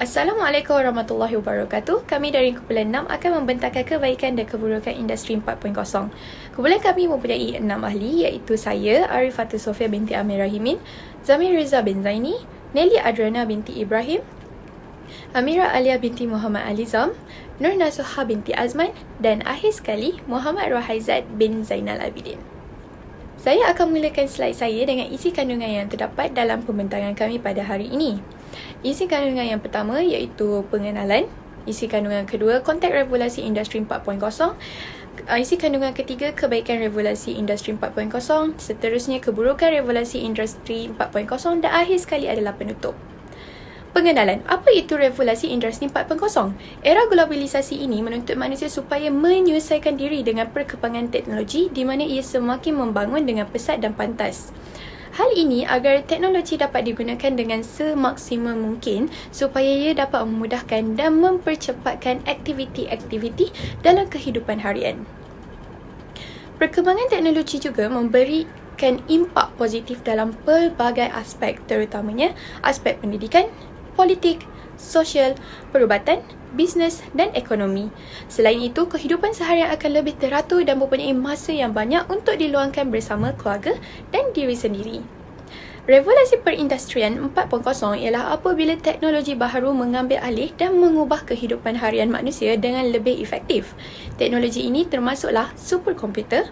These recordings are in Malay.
Assalamualaikum warahmatullahi wabarakatuh. Kami dari kumpulan 6 akan membentangkan kebaikan dan keburukan industri 4.0. Kumpulan kami mempunyai 6 ahli iaitu saya, Arifatul Sofia binti Amir Rahimin, Zamir Riza bin Zaini, Nelly Adriana binti Ibrahim, Amira Alia binti Muhammad Alizam, Nur Nasuha binti Azman dan akhir sekali Muhammad Rohaizat bin Zainal Abidin. Saya akan mulakan slide saya dengan isi kandungan yang terdapat dalam pembentangan kami pada hari ini. Isi kandungan yang pertama iaitu pengenalan. Isi kandungan kedua, konteks revolusi industri 4.0. Isi kandungan ketiga, kebaikan revolusi industri 4.0. Seterusnya, keburukan revolusi industri 4.0 dan akhir sekali adalah penutup. Pengenalan, apa itu revolusi industri 4.0? Era globalisasi ini menuntut manusia supaya menyesuaikan diri dengan perkembangan teknologi di mana ia semakin membangun dengan pesat dan pantas. Hal ini agar teknologi dapat digunakan dengan semaksimum mungkin supaya ia dapat memudahkan dan mempercepatkan aktiviti-aktiviti dalam kehidupan harian. Perkembangan teknologi juga memberikan impak positif dalam pelbagai aspek, terutamanya aspek pendidikan, politik, sosial, perubatan, bisnes dan ekonomi. Selain itu, kehidupan seharian akan lebih teratur dan mempunyai masa yang banyak untuk diluangkan bersama keluarga dan diri sendiri. Revolusi perindustrian 4.0 ialah apabila teknologi baharu mengambil alih dan mengubah kehidupan harian manusia dengan lebih efektif. Teknologi ini termasuklah superkomputer,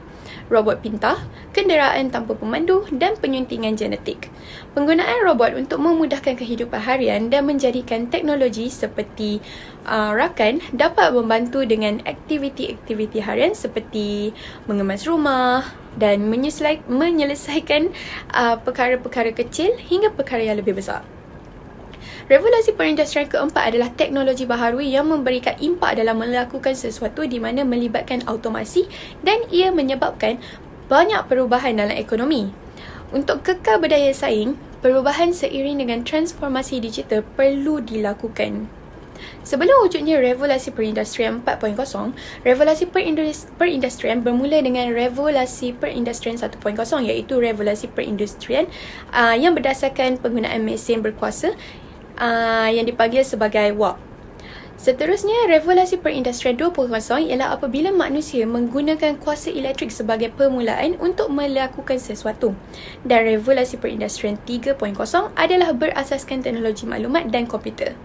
robot pintar, kenderaan tanpa pemandu dan penyuntingan genetik. Penggunaan robot untuk memudahkan kehidupan harian dan menjadikan teknologi seperti rakan dapat membantu dengan aktiviti-aktiviti harian seperti mengemas rumah dan menyelesaikan perkara-perkara kecil hingga perkara yang lebih besar. Revolusi perindustrian keempat adalah teknologi baharu yang memberikan impak dalam melakukan sesuatu di mana melibatkan automasi dan ia menyebabkan banyak perubahan dalam ekonomi. Untuk kekal berdaya saing, perubahan seiring dengan transformasi digital perlu dilakukan. Sebelum wujudnya revolusi perindustrian 4.0, revolusi perindustrian bermula dengan revolusi perindustrian 1.0 iaitu revolusi perindustrian yang berdasarkan penggunaan mesin berkuasa yang dipanggil sebagai warp. Seterusnya, revolusi perindustrian 2.0 ialah apabila manusia menggunakan kuasa elektrik sebagai permulaan untuk melakukan sesuatu. Dan revolusi perindustrian 3.0 adalah berasaskan teknologi maklumat dan komputer.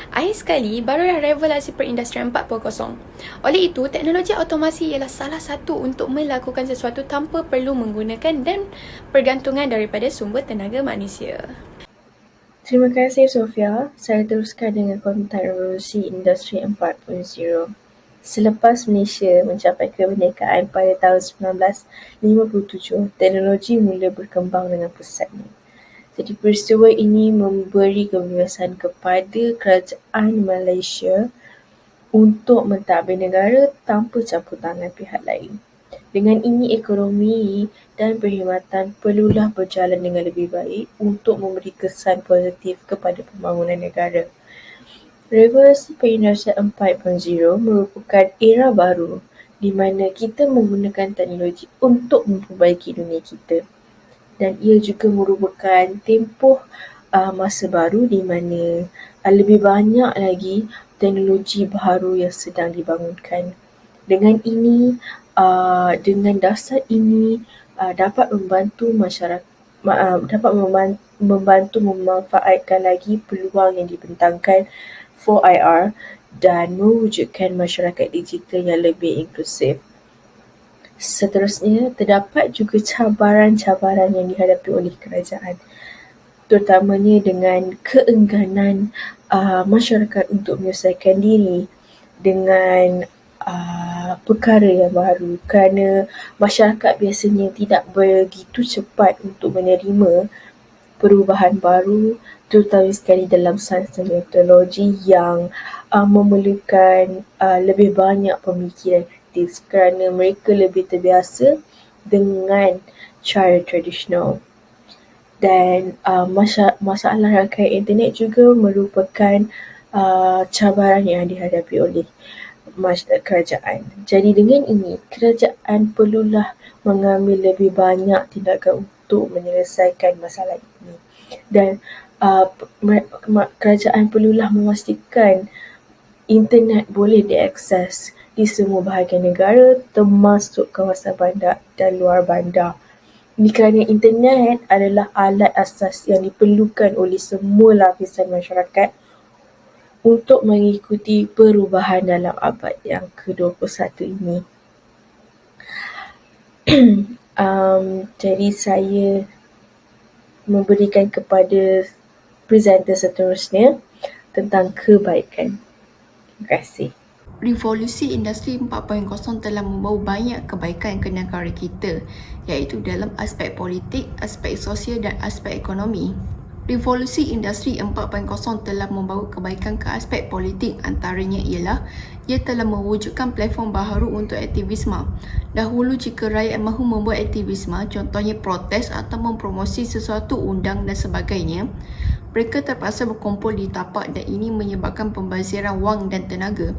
Akhir sekali, barulah revolusi perindustrian 4.0. Oleh itu, teknologi automasi ialah salah satu untuk melakukan sesuatu tanpa perlu menggunakan dan pergantungan daripada sumber tenaga manusia. Terima kasih Sofia. Saya teruskan dengan konteks revolusi industri 4.0. Selepas Malaysia mencapai kemerdekaan pada tahun 1957, teknologi mula berkembang dengan pesatnya. Jadi peristiwa ini memberi kebebasan kepada kerajaan Malaysia untuk mentadbir negara tanpa campur tangan pihak lain. Dengan ini, ekonomi dan perkhidmatan perlulah berjalan dengan lebih baik untuk memberi kesan positif kepada pembangunan negara. Revolusi perindustrian 4.0 merupakan era baru di mana kita menggunakan teknologi untuk memperbaiki dunia kita. Dan ia juga merupakan tempoh masa baru di mana lebih banyak lagi teknologi baharu yang sedang dibangunkan. Dengan ini, dengan dasar ini dapat membantu masyarakat dapat membantu memanfaatkan lagi peluang yang dibentangkan 4IR dan mewujudkan masyarakat digital yang lebih inklusif. Seterusnya, terdapat juga cabaran-cabaran yang dihadapi oleh kerajaan, terutamanya dengan keengganan masyarakat untuk menyelesaikan diri dengan perkara yang baru kerana masyarakat biasanya tidak begitu cepat untuk menerima perubahan baru, terutama sekali dalam sains dan teknologi yang memerlukan lebih banyak pemikiran kritis kerana mereka lebih terbiasa dengan cara tradisional. Dan masalah rangkaian internet juga merupakan cabaran yang dihadapi oleh kerajaan. Jadi dengan ini, kerajaan perlulah mengambil lebih banyak tindakan untuk menyelesaikan masalah ini. Dan kerajaan perlulah memastikan internet boleh diakses di semua bahagian negara termasuk kawasan bandar dan luar bandar. Ini kerana internet adalah alat asas yang diperlukan oleh semua lapisan masyarakat untuk mengikuti perubahan dalam abad yang ke-21 ini. Jadi saya memberikan kepada presenter seterusnya tentang kebaikan. Terima kasih. Revolusi Industri 4.0 telah membawa banyak kebaikan ke negara kita, iaitu dalam aspek politik, aspek sosial dan aspek ekonomi. Revolusi Industri 4.0 telah membawa kebaikan ke aspek politik, antaranya ialah ia telah mewujudkan platform baharu untuk aktivisme. Dahulu jika rakyat mahu membuat aktivisme, contohnya protes atau mempromosi sesuatu undang dan sebagainya, mereka terpaksa berkumpul di tapak dan ini menyebabkan pembaziran wang dan tenaga.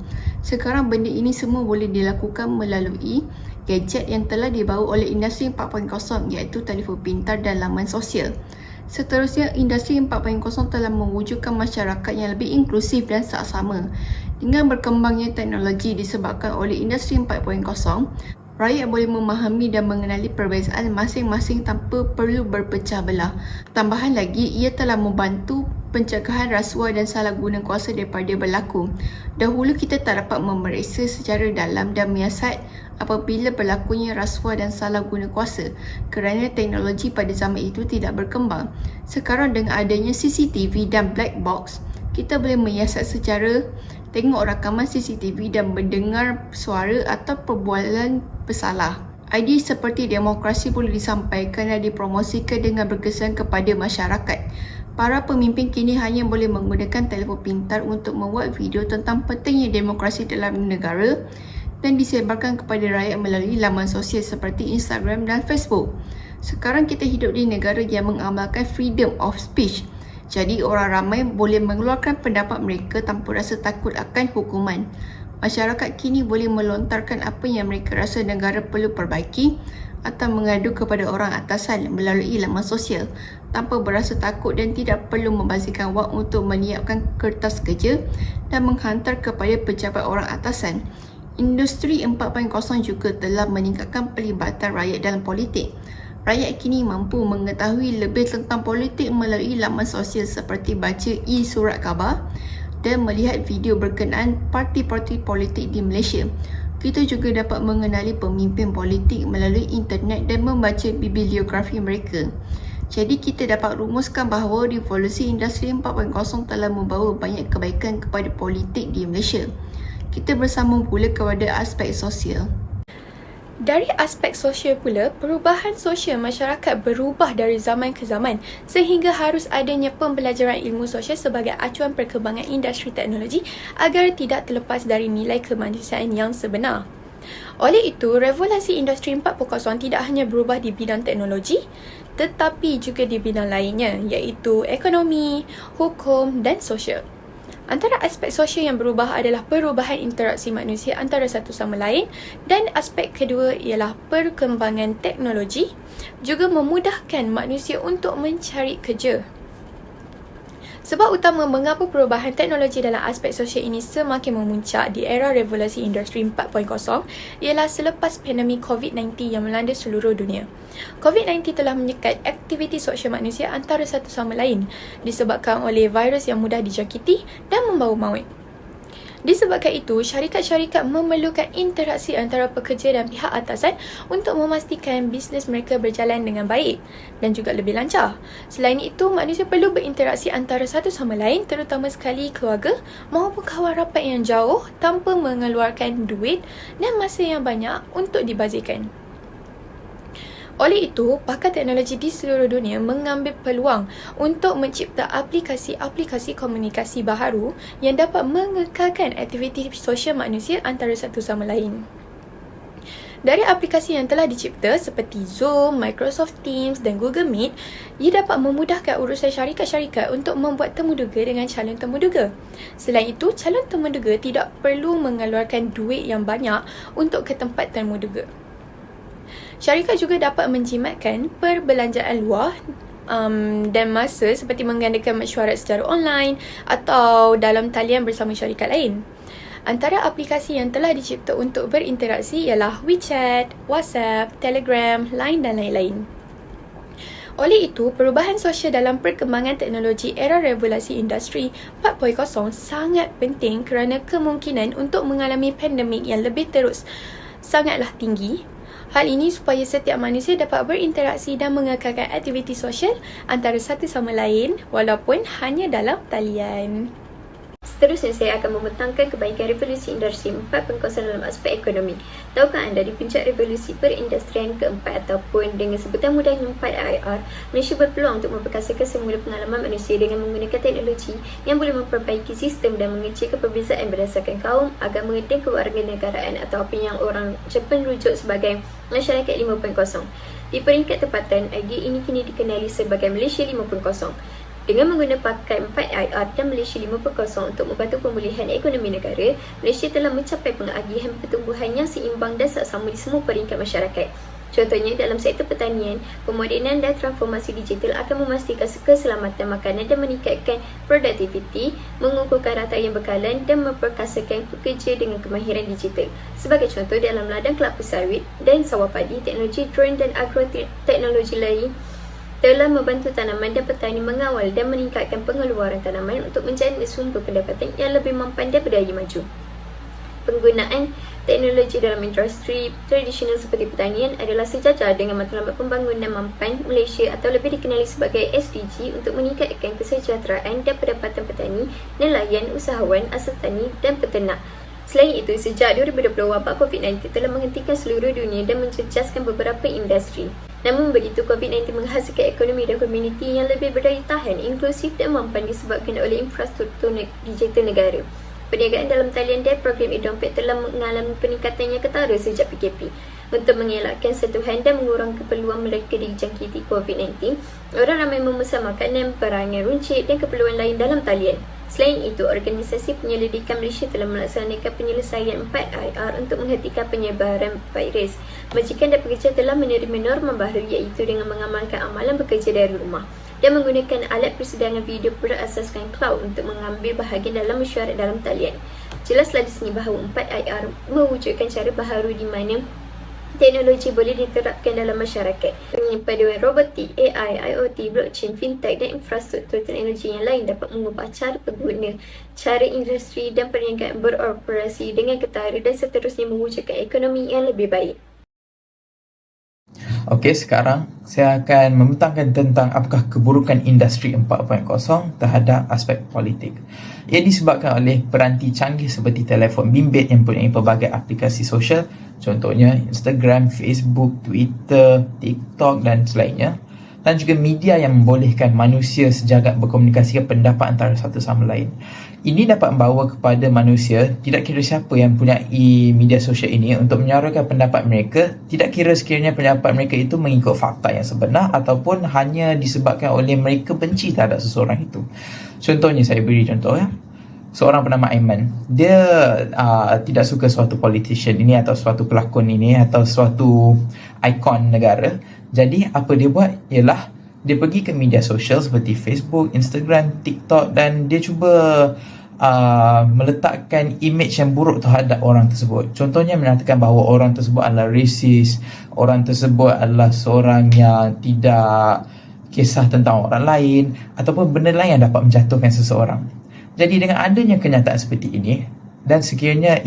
Sekarang benda ini semua boleh dilakukan melalui gadget yang telah dibawa oleh Industri 4.0 iaitu telefon pintar dan laman sosial. Seterusnya, Industri 4.0 telah mewujudkan masyarakat yang lebih inklusif dan saksama. Dengan berkembangnya teknologi disebabkan oleh Industri 4.0, rakyat boleh memahami dan mengenali perbezaan masing-masing tanpa perlu berpecah belah. Tambahan lagi, ia telah membantu pencegahan rasuah dan salah guna kuasa daripada berlaku. Dahulu kita tak dapat memeriksa secara dalam dan menyiasat apabila berlakunya rasuah dan salah guna kuasa kerana teknologi pada zaman itu tidak berkembang. Sekarang dengan adanya CCTV dan black box, kita boleh menyiasat secara tengok rakaman CCTV dan mendengar suara atau perbualan bersalah. Idea seperti demokrasi boleh disampaikan dan dipromosikan dengan berkesan kepada masyarakat. Para pemimpin kini hanya boleh menggunakan telefon pintar untuk membuat video tentang pentingnya demokrasi dalam negara dan disebarkan kepada rakyat melalui laman sosial seperti Instagram dan Facebook. Sekarang kita hidup di negara yang mengamalkan freedom of speech. Jadi orang ramai boleh mengeluarkan pendapat mereka tanpa rasa takut akan hukuman. Masyarakat kini boleh melontarkan apa yang mereka rasa negara perlu perbaiki atau mengadu kepada orang atasan melalui laman sosial tanpa berasa takut dan tidak perlu membazirkan wang untuk menyiapkan kertas kerja dan menghantar kepada pejabat orang atasan. Industri 4.0 juga telah meningkatkan pelibatan rakyat dalam politik. Rakyat kini mampu mengetahui lebih tentang politik melalui laman sosial seperti baca e-surat khabar dan melihat video berkenaan parti-parti politik di Malaysia. Kita juga dapat mengenali pemimpin politik melalui internet dan membaca bibliografi mereka. Jadi kita dapat rumuskan bahawa revolusi Industri 4.0 telah membawa banyak kebaikan kepada politik di Malaysia. Kita bersambung pula kepada aspek sosial. Dari aspek sosial pula, perubahan sosial masyarakat berubah dari zaman ke zaman sehingga harus adanya pembelajaran ilmu sosial sebagai acuan perkembangan industri teknologi agar tidak terlepas dari nilai kemanusiaan yang sebenar. Oleh itu, revolusi industri 4.0 tidak hanya berubah di bidang teknologi tetapi juga di bidang lainnya iaitu ekonomi, hukum dan sosial. Antara aspek sosial yang berubah adalah perubahan interaksi manusia antara satu sama lain dan aspek kedua ialah perkembangan teknologi juga memudahkan manusia untuk mencari kerja. Sebab utama mengapa perubahan teknologi dalam aspek sosial ini semakin memuncak di era revolusi industri 4.0 ialah selepas pandemik COVID-19 yang melanda seluruh dunia. COVID-19 telah menyekat aktiviti sosial manusia antara satu sama lain disebabkan oleh virus yang mudah dijangkiti dan membawa maut. Disebabkan itu, syarikat-syarikat memerlukan interaksi antara pekerja dan pihak atasan untuk memastikan bisnes mereka berjalan dengan baik dan juga lebih lancar. Selain itu, manusia perlu berinteraksi antara satu sama lain, terutama sekali keluarga maupun kawan rapat yang jauh tanpa mengeluarkan duit dan masa yang banyak untuk dibazirkan. Oleh itu, pakar teknologi di seluruh dunia mengambil peluang untuk mencipta aplikasi-aplikasi komunikasi baharu yang dapat mengekalkan aktiviti sosial manusia antara satu sama lain. Dari aplikasi yang telah dicipta seperti Zoom, Microsoft Teams dan Google Meet, ia dapat memudahkan urusan syarikat-syarikat untuk membuat temuduga dengan calon temuduga. Selain itu, calon temuduga tidak perlu mengeluarkan duit yang banyak untuk ke tempat temuduga. Syarikat juga dapat menjimatkan perbelanjaan luar dan masa seperti menggandakan mesyuarat secara online atau dalam talian bersama syarikat lain. Antara aplikasi yang telah dicipta untuk berinteraksi ialah WeChat, WhatsApp, Telegram, Line dan lain-lain. Oleh itu, perubahan sosial dalam perkembangan teknologi era revolusi industri 4.0 sangat penting kerana kemungkinan untuk mengalami pandemik yang lebih terus sangatlah tinggi. Hal ini supaya setiap manusia dapat berinteraksi dan mengekalkan aktiviti sosial antara satu sama lain walaupun hanya dalam talian. Seterusnya, saya akan membentangkan kebaikan revolusi industri 4.0 dalam aspek ekonomi. Tahukah anda, di puncak revolusi perindustrian keempat ataupun dengan sebutan mudahnya 4IR, Malaysia berpeluang untuk memperkasakan semula pengalaman manusia dengan menggunakan teknologi yang boleh memperbaiki sistem dan mengecilkan perbezaan berdasarkan kaum, agama dan kewarganegaraan atau apa yang orang Jepun rujuk sebagai masyarakat 5.0. Di peringkat tempatan, idea ini kini dikenali sebagai Malaysia 5.0. Dengan menggunakan pakai 4IR dan Malaysia 5.0 untuk membantu pemulihan ekonomi negara, Malaysia telah mencapai pengagihan pertumbuhan yang seimbang dan saksama di semua peringkat masyarakat. Contohnya, dalam sektor pertanian, pemodenan dan transformasi digital akan memastikan keselamatan makanan dan meningkatkan produktiviti, mengukuhkan rantai yang bekalan dan memperkasakan pekerja dengan kemahiran digital. Sebagai contoh, dalam ladang kelapa sawit dan sawah padi, teknologi drone dan agroteknologi lain telah membantu tanaman dan petani mengawal dan meningkatkan pengeluaran tanaman untuk menjana sumber pendapatan yang lebih mampan dan berdaya maju. Penggunaan teknologi dalam industri tradisional seperti pertanian adalah sejajar dengan matlamat pembangunan mampan Malaysia atau lebih dikenali sebagai SDG untuk meningkatkan kesejahteraan dan pendapatan petani, nelayan, usahawan, asas tani dan peternak. Selain itu, sejak 2020, wabak COVID-19 telah menghentikan seluruh dunia dan menjejaskan beberapa industri. Namun begitu, COVID-19 menghasilkan ekonomi dan komuniti yang lebih berdaya tahan, inklusif dan mampan disebabkan oleh infrastruktur digital negara. Perniagaan dalam talian dan program e-dompet telah mengalami peningkatan yang ketara sejak PKP. Untuk mengelakkan sentuhan dan mengurangkan peluang mereka dijangkiti COVID-19, orang ramai memesan makanan, barangan runcit dan keperluan lain dalam talian. Selain itu, Organisasi Penyelidikan Malaysia telah melaksanakan penyelesaian 4IR untuk menghentikan penyebaran virus. Majikan dan pekerja telah menerima norma baru iaitu dengan mengamalkan amalan bekerja dari rumah dan menggunakan alat persidangan video berasaskan cloud untuk mengambil bahagian dalam mesyuarat dalam talian. Jelaslah di sini bahawa 4IR mewujudkan cara baharu di mana teknologi boleh diterapkan dalam masyarakat. Paduan robotik, AI, IoT, blockchain, fintech dan infrastruktur teknologi yang lain dapat mengubah cara pengguna, cara industri dan perniagaan beroperasi dengan ketara dan seterusnya mewujudkan ekonomi yang lebih baik. Okey, sekarang saya akan membentangkan tentang apakah keburukan industri 4.0 terhadap aspek politik. Ia disebabkan oleh peranti canggih seperti telefon bimbit yang mempunyai pelbagai aplikasi sosial, contohnya Instagram, Facebook, Twitter, TikTok dan selainnya, dan juga media yang membolehkan manusia sejagat berkomunikasi pendapat antara satu sama lain. Ini dapat membawa kepada manusia, tidak kira siapa yang mempunyai media sosial ini, untuk menyuarakan pendapat mereka, tidak kira sekiranya pendapat mereka itu mengikut fakta yang sebenar ataupun hanya disebabkan oleh mereka benci terhadap seseorang itu. Contohnya, saya beri contoh ya. Seorang bernama Aiman, dia tidak suka suatu politician ini atau suatu pelakon ini atau suatu ikon negara. Jadi apa dia buat ialah dia pergi ke media sosial seperti Facebook, Instagram, TikTok dan dia cuba meletakkan imej yang buruk terhadap orang tersebut. Contohnya menyatakan bahawa orang tersebut adalah racist, orang tersebut adalah seorang yang tidak kisah tentang orang lain ataupun benda lain yang dapat menjatuhkan seseorang. Jadi dengan adanya kenyataan seperti ini dan sekiranya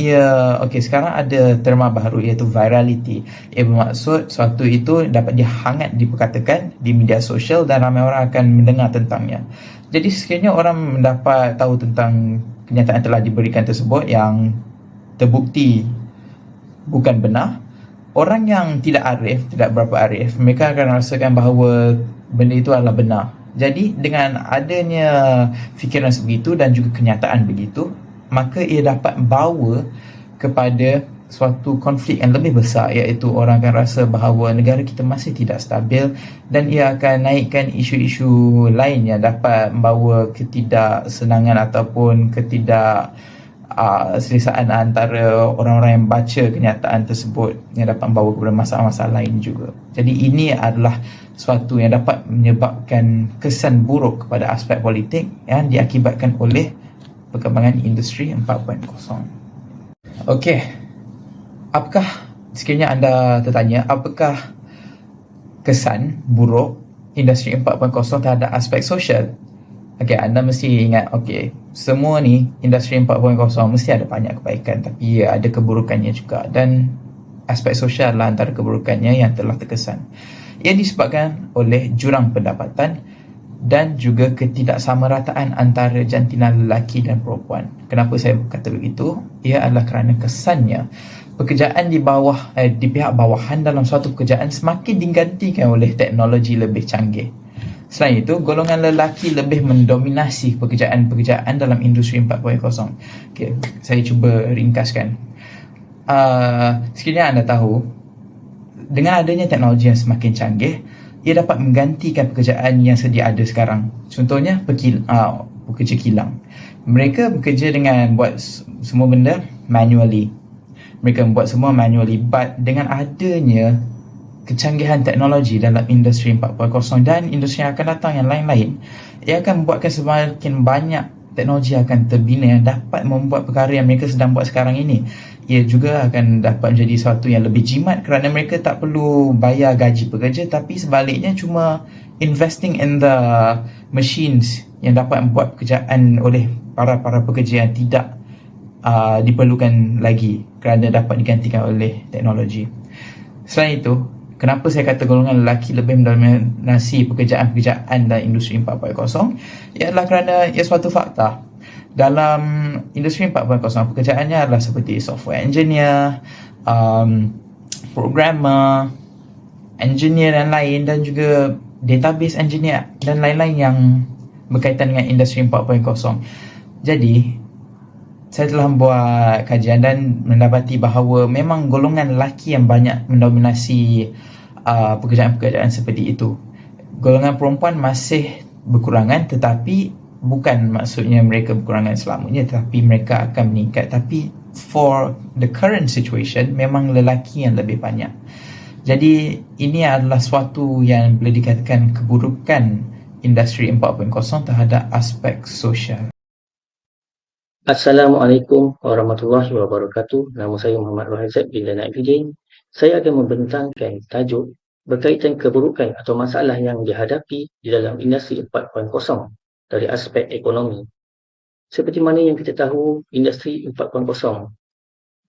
sekarang ada terma baru iaitu virality. Ia bermaksud suatu itu dapat dihangat diperkatakan di media sosial dan ramai orang akan mendengar tentangnya. Jadi sekiranya orang mendapat tahu tentang kenyataan yang telah diberikan tersebut yang terbukti bukan benar, orang yang tidak arif, tidak berapa arif, mereka akan rasakan bahawa benda itu adalah benar. Jadi dengan adanya fikiran sebegitu dan juga kenyataan begitu, maka ia dapat bawa kepada suatu konflik yang lebih besar, iaitu orang akan rasa bahawa negara kita masih tidak stabil dan ia akan naikkan isu-isu lain yang dapat membawa ketidaksenangan ataupun selesaan antara orang-orang yang baca kenyataan tersebut yang dapat membawa kepada masalah-masalah lain juga. Jadi ini adalah suatu yang dapat menyebabkan kesan buruk kepada aspek politik yang diakibatkan oleh perkembangan industri 4.0. Okey, apakah sekiranya anda tertanya apakah kesan buruk industri 4.0 terhadap aspek sosial? Okey, anda mesti ingat, okey, semua ni industri 4.0 mesti ada banyak kebaikan tapi ada keburukannya juga, dan aspek sosial lah antara keburukannya yang telah terkesan. Ia disebabkan oleh jurang pendapatan dan juga ketidaksamarataan antara jantina lelaki dan perempuan. Kenapa saya kata begitu? Ia adalah kerana kesannya pekerjaan di pihak bawahan dalam suatu pekerjaan semakin digantikan oleh teknologi lebih canggih. Selain itu, golongan lelaki lebih mendominasi pekerjaan-pekerjaan dalam industri 4.0. Okay, saya cuba ringkaskan. Sekiranya anda tahu, dengan adanya teknologi yang semakin canggih, ia dapat menggantikan pekerjaan yang sedia ada sekarang. Contohnya, pekerja kilang. Mereka bekerja dengan buat semua benda manually. Mereka membuat semua manually, but dengan adanya kecanggihan teknologi dalam industri 4.0 dan industri yang akan datang yang lain-lain, ia akan membuatkan semakin banyak teknologi akan terbina yang dapat membuat perkara yang mereka sedang buat sekarang ini. Ia juga akan dapat menjadi sesuatu yang lebih jimat kerana mereka tak perlu bayar gaji pekerja, tapi sebaliknya cuma investing in the machines yang dapat membuat pekerjaan oleh para pekerja yang tidak diperlukan lagi kerana dapat digantikan oleh teknologi. Selain itu, kenapa saya kata golongan lelaki lebih mendominasi pekerjaan-pekerjaan dalam industri 4.0? Ialah kerana ia suatu fakta. Dalam industri 4.0, pekerjaannya adalah seperti software engineer, programmer, engineer dan lain, dan juga database engineer dan lain-lain yang berkaitan dengan industri 4.0. Jadi, saya telah membuat kajian dan mendapati bahawa memang golongan lelaki yang banyak mendominasi pekerjaan-pekerjaan seperti itu. Golongan perempuan masih berkurangan, tetapi bukan maksudnya mereka berkurangan selamanya, tetapi mereka akan meningkat. Tapi for the current situation, memang lelaki yang lebih banyak. Jadi ini adalah suatu yang boleh dikatakan keburukan industri 4.0 terhadap aspek sosial. Assalamualaikum warahmatullahi wabarakatuh. Nama saya Muhammad Rohazat bin Naibidin. Saya akan membentangkan tajuk berkaitan keburukan atau masalah yang dihadapi di dalam industri 4.0 dari aspek ekonomi. Seperti mana yang kita tahu, industri 4.0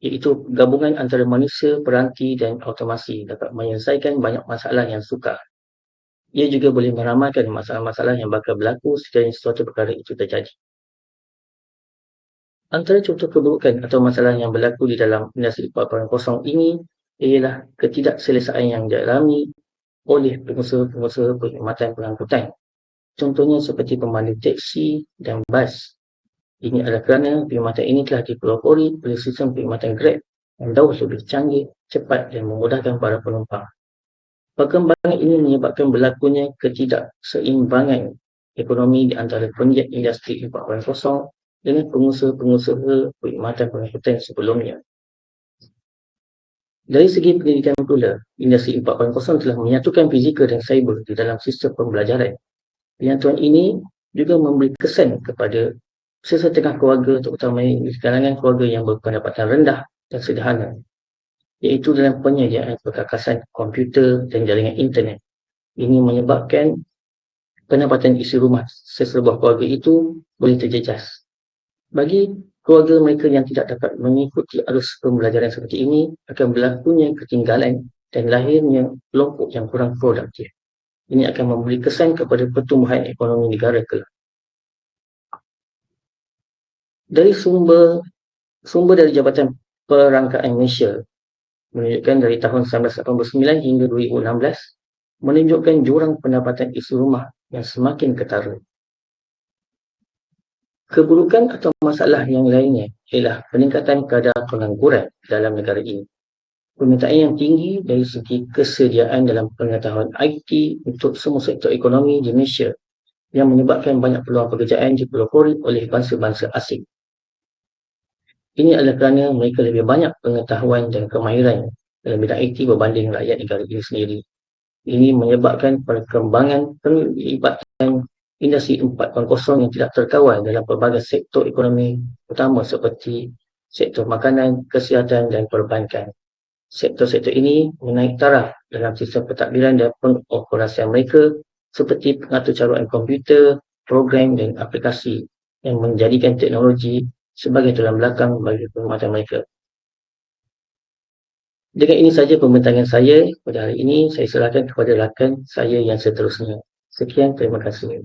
iaitu gabungan antara manusia, peranti dan automasi dapat menyelesaikan banyak masalah yang sukar. Ia juga boleh meramalkan masalah-masalah yang bakal berlaku sekiranya sesuatu perkara itu terjadi. Antara contoh keburukan atau masalah yang berlaku di dalam industri 4.0 ini ialah ketidakselesaan yang dialami oleh pengusaha-pengusaha perkhidmatan pengangkutan. Contohnya seperti pemandu teksi dan bas. Ini adalah kerana perkhidmatan ini telah dipelopori oleh sistem perkhidmatan Grab yang jauh lebih canggih, cepat dan memudahkan para penumpang. Perkembangan ini menyebabkan berlakunya ketidakseimbangan ekonomi di antara penggiat industri 4.0 dengan pengusaha-pengusaha perkhidmatan pengangkutan sebelumnya. Dari segi pendidikan pula, industri 4.0 telah menyatukan fizikal dan cyber di dalam sistem pembelajaran. Penyatuan ini juga memberi kesan kepada sesetengah keluarga, terutama di kalangan keluarga yang berpendapatan rendah dan sederhana, iaitu dalam penyediaan perkakasan komputer dan jaringan internet. Ini menyebabkan pendapatan isi rumah sesebuah keluarga itu boleh terjejas. Bagi keluarga mereka yang tidak dapat mengikuti arus pembelajaran seperti ini, akan berlakunya ketinggalan dan lahirnya kelompok yang kurang produktif. Ini akan memberi kesan kepada pertumbuhan ekonomi negara kelak. Dari sumber dari Jabatan Perangkaan Malaysia menunjukkan dari tahun 1989 hingga 2016 menunjukkan jurang pendapatan isi rumah yang semakin ketara. Keburukan atau masalah yang lainnya ialah peningkatan kadar pengangguran dalam negara ini. Permintaan yang tinggi dari segi kesediaan dalam pengetahuan IT untuk semua sektor ekonomi di Malaysia yang menyebabkan banyak peluang pekerjaan dipelopori oleh bangsa-bangsa asing. Ini adalah kerana mereka lebih banyak pengetahuan dan kemahiran dalam bidang IT berbanding rakyat negara ini sendiri. Ini menyebabkan perkembangan penglibatan industri 4.0 yang tidak terkawal dalam pelbagai sektor ekonomi utama seperti sektor makanan, kesihatan dan perbankan. Sektor-sektor ini menaik taraf dalam sistem pentadbiran dan pengoperasian mereka seperti pengaturcaraan komputer, program dan aplikasi yang menjadikan teknologi sebagai tulang belakang bagi perkhidmatan mereka. Dengan ini saja pembentangan saya pada hari ini. Saya serahkan kepada rakan saya yang seterusnya. Sekian, terima kasih.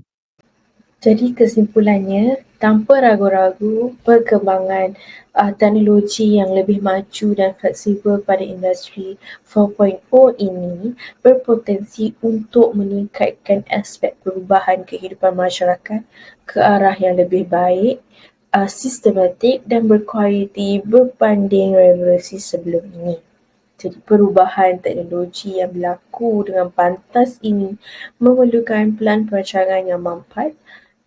Jadi kesimpulannya, tanpa ragu-ragu, perkembangan teknologi yang lebih maju dan fleksibel pada industri 4.0 ini berpotensi untuk meningkatkan aspek perubahan kehidupan masyarakat ke arah yang lebih baik, sistematik dan berkualiti berbanding revolusi sebelum ini. Jadi perubahan teknologi yang berlaku dengan pantas ini memerlukan pelan perancangan yang mampat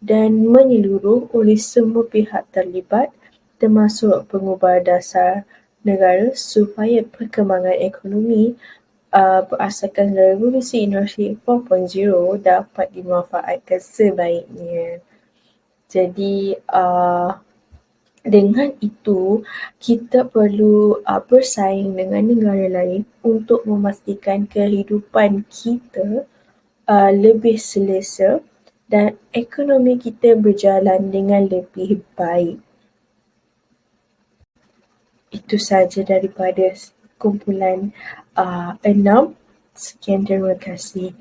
dan menyeluruh oleh semua pihak terlibat termasuk pengubah dasar negara supaya perkembangan ekonomi berasaskan revolusi industri 4.0 dapat dimanfaatkan sebaiknya. Jadi dengan itu, kita perlu bersaing dengan negara lain untuk memastikan kehidupan kita lebih selesa dan ekonomi kita berjalan dengan lebih baik. Itu saja daripada kumpulan 6. Sekian, terima kasih.